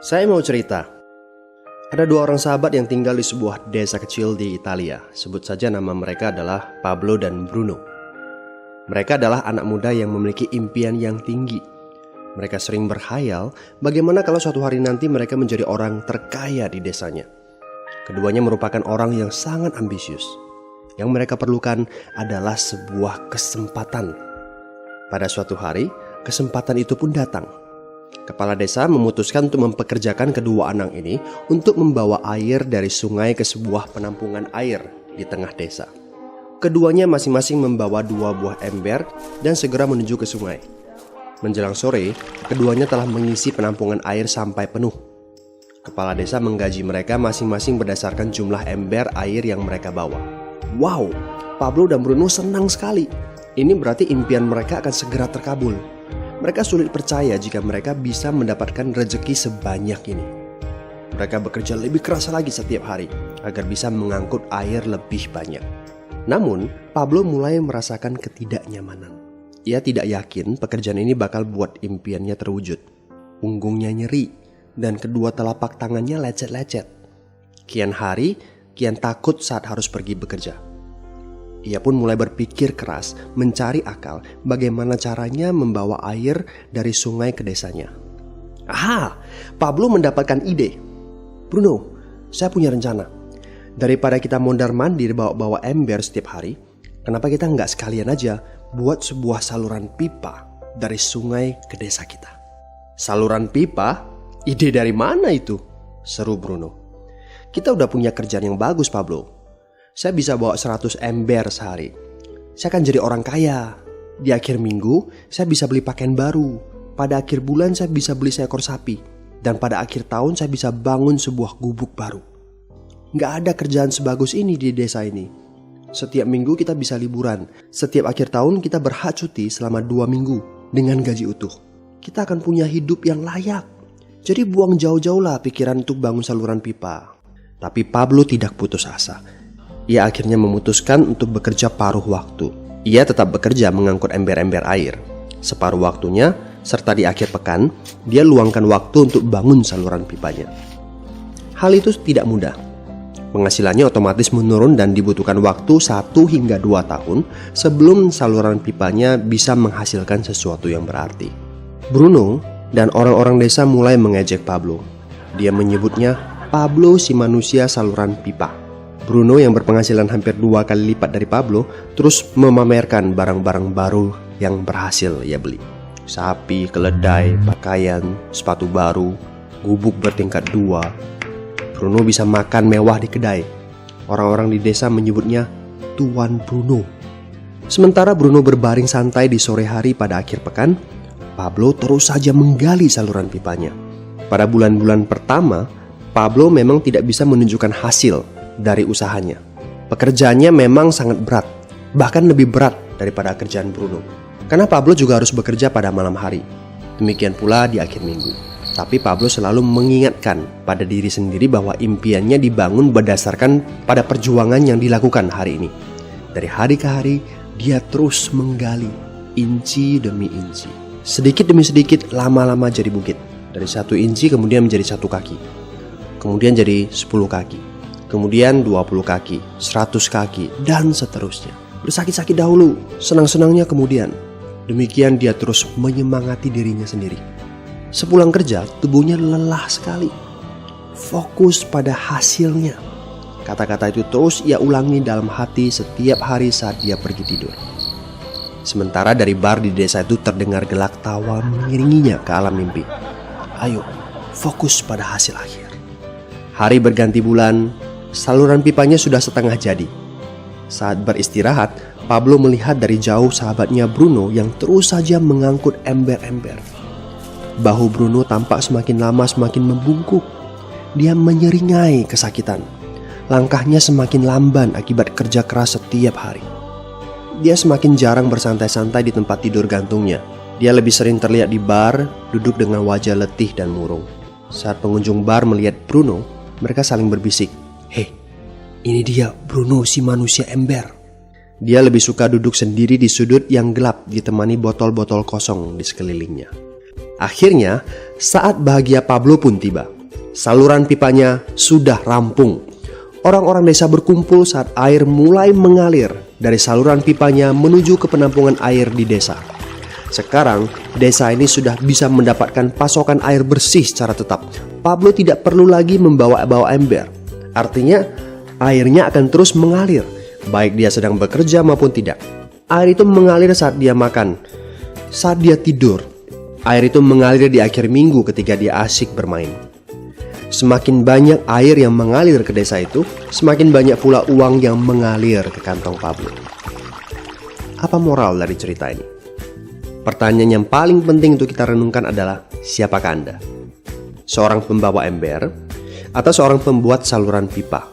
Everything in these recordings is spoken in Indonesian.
Saya mau cerita. Ada dua orang sahabat yang tinggal di sebuah desa kecil di Italia. Sebut saja nama mereka adalah Pablo dan Bruno. Mereka adalah anak muda yang memiliki impian yang tinggi. Mereka sering berkhayal bagaimana kalau suatu hari nanti mereka menjadi orang terkaya di desanya. Keduanya merupakan orang yang sangat ambisius. Yang mereka perlukan adalah sebuah kesempatan. Pada suatu hari, kesempatan itu pun datang. Kepala desa memutuskan untuk mempekerjakan kedua anak ini untuk membawa air dari sungai ke sebuah penampungan air di tengah desa. Keduanya masing-masing membawa 2 buah ember dan segera menuju ke sungai. Menjelang sore, keduanya telah mengisi penampungan air sampai penuh. Kepala desa menggaji mereka masing-masing berdasarkan jumlah ember air yang mereka bawa. Wow, Pablo dan Bruno senang sekali. Ini berarti impian mereka akan segera terkabul. Mereka sulit percaya jika mereka bisa mendapatkan rezeki sebanyak ini. Mereka bekerja lebih keras lagi setiap hari agar bisa mengangkut air lebih banyak. Namun, Pablo mulai merasakan ketidaknyamanan. Ia tidak yakin pekerjaan ini bakal buat impiannya terwujud. Punggungnya nyeri dan kedua telapak tangannya lecet-lecet. Kian hari, kian takut saat harus pergi bekerja. Ia pun mulai berpikir keras mencari akal bagaimana caranya membawa air dari sungai ke desanya. Aha, Pablo mendapatkan ide. Bruno, saya punya rencana. Daripada kita mondar-mandir bawa-bawa ember setiap hari, kenapa kita nggak sekalian aja buat sebuah saluran pipa dari sungai ke desa kita? Saluran pipa? Ide dari mana itu? Seru Bruno. Kita udah punya kerjaan yang bagus, Pablo. Saya bisa bawa 100 ember sehari. Saya akan jadi orang kaya. Di akhir minggu, saya bisa beli pakaian baru. Pada akhir bulan, saya bisa beli seekor sapi. Dan pada akhir tahun, saya bisa bangun sebuah gubuk baru. Nggak ada kerjaan sebagus ini di desa ini. Setiap minggu kita bisa liburan. Setiap akhir tahun, kita berhak cuti selama 2 minggu dengan gaji utuh. Kita akan punya hidup yang layak. Jadi buang jauh-jauh lah pikiran untuk bangun saluran pipa. Tapi Pablo tidak putus asa. Ia akhirnya memutuskan untuk bekerja paruh waktu. Ia tetap bekerja mengangkut ember-ember air. Separuh waktunya, serta di akhir pekan, dia luangkan waktu untuk bangun saluran pipanya. Hal itu tidak mudah. Penghasilannya otomatis menurun dan dibutuhkan waktu 1 hingga 2 tahun sebelum saluran pipanya bisa menghasilkan sesuatu yang berarti. Bruno dan orang-orang desa mulai mengejek Pablo. Dia menyebutnya Pablo si manusia saluran pipa. Bruno yang berpenghasilan hampir 2 kali lipat dari Pablo terus memamerkan barang-barang baru yang berhasil ia beli. Sapi, keledai, pakaian, sepatu baru, gubuk bertingkat 2. Bruno bisa makan mewah di kedai. Orang-orang di desa menyebutnya Tuan Bruno. Sementara Bruno berbaring santai di sore hari pada akhir pekan, Pablo terus saja menggali saluran pipanya. Pada bulan-bulan pertama, Pablo memang tidak bisa menunjukkan hasil dari usahanya. Pekerjaannya memang sangat berat, bahkan lebih berat daripada kerjaan Bruno. Karena Pablo juga harus bekerja pada malam hari. Demikian pula di akhir minggu. Tapi Pablo selalu mengingatkan pada diri sendiri bahwa impiannya dibangun berdasarkan pada perjuangan yang dilakukan hari ini. Dari hari ke hari, dia terus menggali, inci demi inci. Sedikit demi sedikit, lama-lama jadi bukit. Dari 1 inci kemudian menjadi 1 kaki. Kemudian jadi 10 kaki. Kemudian 20 kaki, 100 kaki, dan seterusnya. Bersakit-sakit dahulu, senang-senangnya kemudian. Demikian dia terus menyemangati dirinya sendiri. Sepulang kerja, tubuhnya lelah sekali. Fokus pada hasilnya. Kata-kata itu terus ia ulangi dalam hati setiap hari saat dia pergi tidur. Sementara dari bar di desa itu terdengar gelak tawa mengiringinya ke alam mimpi. Ayo, fokus pada hasil akhir. Hari berganti bulan, saluran pipanya sudah setengah jadi. Saat beristirahat, Pablo melihat dari jauh sahabatnya Bruno yang terus saja mengangkut ember-ember. Bahu Bruno tampak semakin lama semakin membungkuk. Dia menyeringai kesakitan. Langkahnya semakin lamban akibat kerja keras setiap hari. Dia semakin jarang bersantai-santai di tempat tidur gantungnya. Dia lebih sering terlihat di bar, duduk dengan wajah letih dan murung. Saat pengunjung bar melihat Bruno, mereka saling berbisik. Hei, ini dia Bruno si manusia ember. Dia lebih suka duduk sendiri di sudut yang gelap ditemani botol-botol kosong di sekelilingnya. Akhirnya, saat bahagia Pablo pun tiba. Saluran pipanya sudah rampung. Orang-orang desa berkumpul saat air mulai mengalir dari saluran pipanya menuju ke penampungan air di desa. Sekarang, desa ini sudah bisa mendapatkan pasokan air bersih secara tetap. Pablo tidak perlu lagi membawa ember. Artinya, airnya akan terus mengalir, baik dia sedang bekerja maupun tidak. Air itu mengalir saat dia makan, saat dia tidur. Air itu mengalir di akhir minggu ketika dia asyik bermain. Semakin banyak air yang mengalir ke desa itu, semakin banyak pula uang yang mengalir ke kantong Pablo. Apa moral dari cerita ini? Pertanyaan yang paling penting untuk kita renungkan adalah, siapakah Anda? Seorang pembawa ember atau seorang pembuat saluran pipa?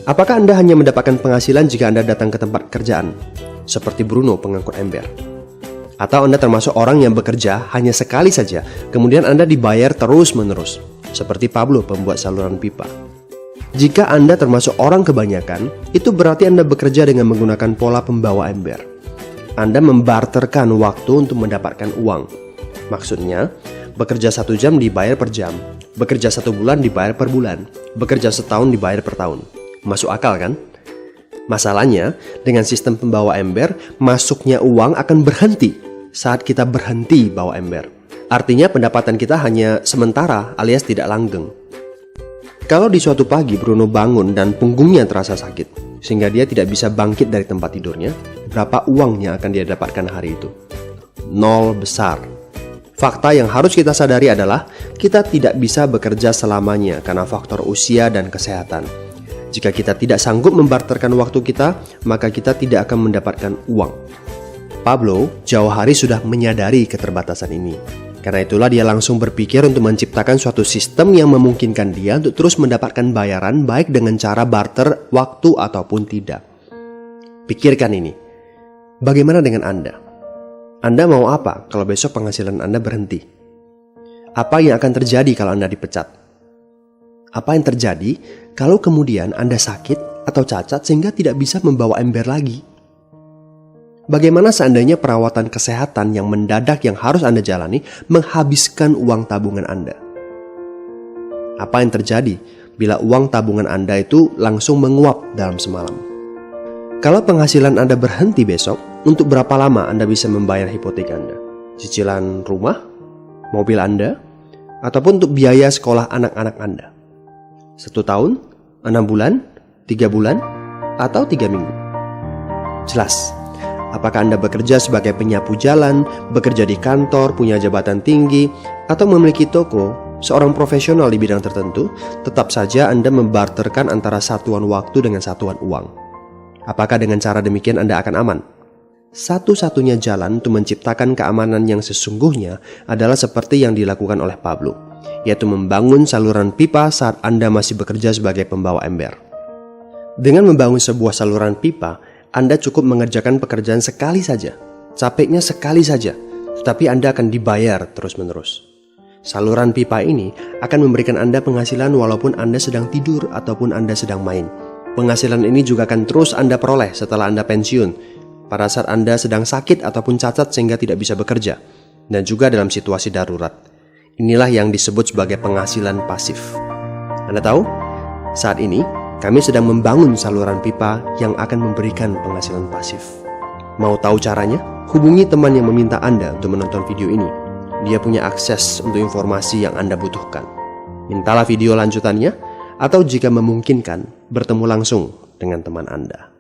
Apakah Anda hanya mendapatkan penghasilan jika Anda datang ke tempat kerjaan, seperti Bruno pengangkut ember? Atau Anda termasuk orang yang bekerja hanya sekali saja, kemudian Anda dibayar terus-menerus, seperti Pablo pembuat saluran pipa? Jika Anda termasuk orang kebanyakan, itu berarti Anda bekerja dengan menggunakan pola pembawa ember. Anda membarterkan waktu untuk mendapatkan uang. Maksudnya, bekerja 1 jam dibayar per jam, bekerja 1 bulan dibayar per bulan, bekerja setahun dibayar per tahun. Masuk akal kan? Masalahnya, dengan sistem pembawa ember, masuknya uang akan berhenti saat kita berhenti bawa ember. Artinya pendapatan kita hanya sementara alias tidak langgeng. Kalau di suatu pagi Bruno bangun dan punggungnya terasa sakit, sehingga dia tidak bisa bangkit dari tempat tidurnya, berapa uangnya akan dia dapatkan hari itu? 0 besar. Fakta yang harus kita sadari adalah kita tidak bisa bekerja selamanya karena faktor usia dan kesehatan. Jika kita tidak sanggup membarterkan waktu kita, maka kita tidak akan mendapatkan uang. Pablo jauh hari sudah menyadari keterbatasan ini. Karena itulah dia langsung berpikir untuk menciptakan suatu sistem yang memungkinkan dia untuk terus mendapatkan bayaran baik dengan cara barter waktu ataupun tidak. Pikirkan ini. Bagaimana dengan Anda? Anda mau apa kalau besok penghasilan Anda berhenti? Apa yang akan terjadi kalau Anda dipecat? Apa yang terjadi kalau kemudian Anda sakit atau cacat sehingga tidak bisa membawa ember lagi? Bagaimana seandainya perawatan kesehatan yang mendadak yang harus Anda jalani menghabiskan uang tabungan Anda? Apa yang terjadi bila uang tabungan Anda itu langsung menguap dalam semalam? Kalau penghasilan Anda berhenti besok, untuk berapa lama Anda bisa membayar hipotek Anda? Cicilan rumah, mobil Anda, ataupun untuk biaya sekolah anak-anak Anda? 1 tahun, 6 bulan, 3 bulan, atau 3 minggu? Jelas. Apakah Anda bekerja sebagai penyapu jalan, bekerja di kantor, punya jabatan tinggi, atau memiliki toko, seorang profesional di bidang tertentu, tetap saja Anda membarterkan antara satuan waktu dengan satuan uang. Apakah dengan cara demikian Anda akan aman? Satu-satunya jalan untuk menciptakan keamanan yang sesungguhnya adalah seperti yang dilakukan oleh Pablo, yaitu membangun saluran pipa saat Anda masih bekerja sebagai pembawa ember. Dengan membangun sebuah saluran pipa, Anda cukup mengerjakan pekerjaan sekali saja, capeknya sekali saja, tetapi Anda akan dibayar terus-menerus. Saluran pipa ini akan memberikan Anda penghasilan walaupun Anda sedang tidur ataupun Anda sedang main. Penghasilan ini juga akan terus Anda peroleh setelah Anda pensiun, pada saat Anda sedang sakit ataupun cacat sehingga tidak bisa bekerja, dan juga dalam situasi darurat. Inilah yang disebut sebagai penghasilan pasif. Anda tahu, saat ini kami sedang membangun saluran pipa yang akan memberikan penghasilan pasif. Mau tahu caranya? Hubungi teman yang meminta Anda untuk menonton video ini. Dia punya akses untuk informasi yang Anda butuhkan. Mintalah video lanjutannya, atau jika memungkinkan, bertemu langsung dengan teman Anda.